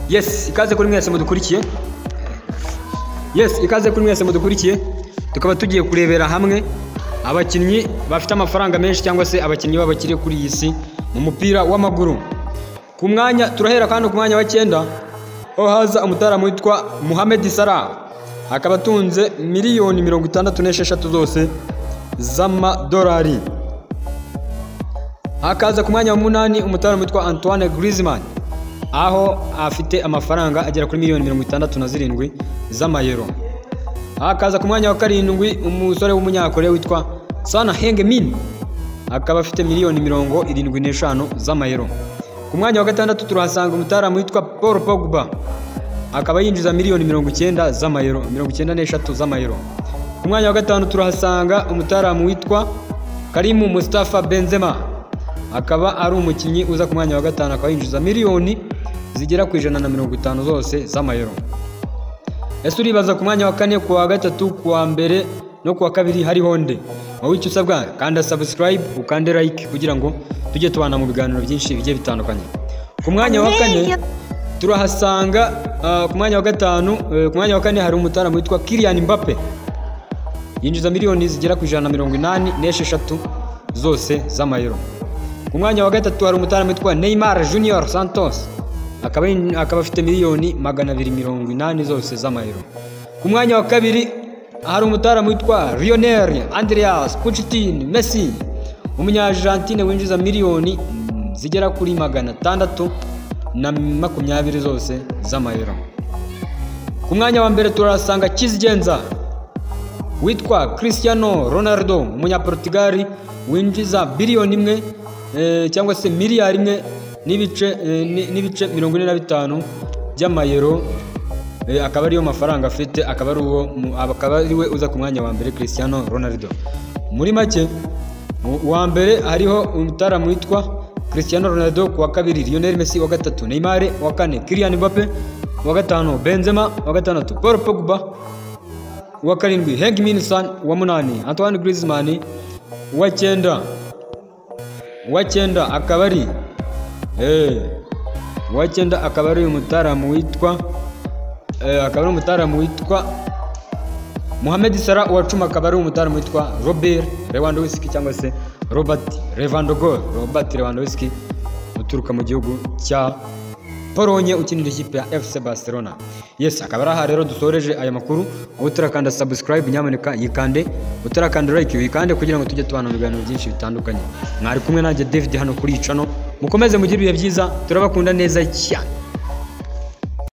Yes, ikaze kuri mwese mudukurikiye. Ikaze kuri mwese mudukurikiye. Tukaba tugiye kurebera hamwe abakinnyi bafite amafaranga menshi cyangwa se abakinnyi babakiriye kuri iyi si mu mupira w'amaguru. Ku mwanya turahera kandi ku mwanya wa 9 aho haza umutaramu witwa Mohamed Salah, akaba atunze miliyoni 66 zose z'amadolari. Hakaza ku mwanya wa 8 umutaramu witwa Antoine Griezmann, aho afite amafaranga agera kuri miliyoni 67 z'amayero. Hakaza ku mwanya wa 7 umusore w'umunyakoreya witwa Son Heung-min, akaba afite miliyoni 75 z'amayero. Ku mwanya wa 6 turahasanga umutaramu witwa Paul Pogba, akaba yinjiza miliyoni 90 z'amayero, 93 z'amayero. Ku mwanya wa 5 turahasanga umutaramu witwa Karim Mustafa Benzema, akaba ari umukinnyi uza ku mwanya wa 5, akaba yinjiza miliyoni zigera ku 150 zose z'amayero. Ese uribaza ku mwanya wa 4, ku wa 3, ku wa 1 no ku wa 2 hariho nde? Wowe icyo usabwa kanda subscribe ukande like kugira ngo tujye tubana mu biganiro byinshi bigiye bitandukanye. Ku mwanya wa 4 turahasanga ku mwanya wa 5, ku mwanya wa 4 hari umutaramu witwa Kylian Mbappe, yinjiza miliyoni zigera ku 186 zose z'amayero. Ku mwanya wa 3 hari umutaramu witwa Neymar Junior Santos, akaba afite miliyoni 280 zose z'amayero. Ku mwanya wa 2 hari umutaramu witwa Lionel Andreas Pochettino Messi, umunya-Argentine winjiza miliyoni zigera kuri 620 zose z'amayero. Ku mwanya wa 1 turasanga kizigenza witwa Cristiano Ronaldo, umunya-Portugal winjiza biliyoni 1 cyangwa se miliyari 1 n'ibice 45 by'amayero. Akaba ariyo mafaranga afite, akaba ari we uza ku mwanya wa 1 Cristiano Ronaldo. Muri make wa 1 hariho umutaramu witwa Cristiano Ronaldo, ku wa 2 Lionel Messi, wa 3 Neymar, wa 4 Kylian Mbappe, wa 5 Benzema, wa 6 Paul Pogba, wa 7 Heung-min Son, wa 8 Antoine Griezmann, wa 9 akaba ari wa 9 akaba ari umutaramu witwa Mohamed Salah, wa 10 akaba ari umutaramu witwa Robert Lewandowski cyangwa se Robert Lewandowski uturuka mu gihugu cya Polonye ukinira ikipe ya FC Barcelona. Akaba ari aha rero dusoreje aya makuru. Utarakanda subscribe nyamuneka yikande, utarakanda like yikande kugira ngo tujye tubana mu biganiro byinshi bitandukanye. Mwari kumwe nanjye David hano kuri channel. Mukomeze mugire ibihe byiza, turabakunda neza cyane.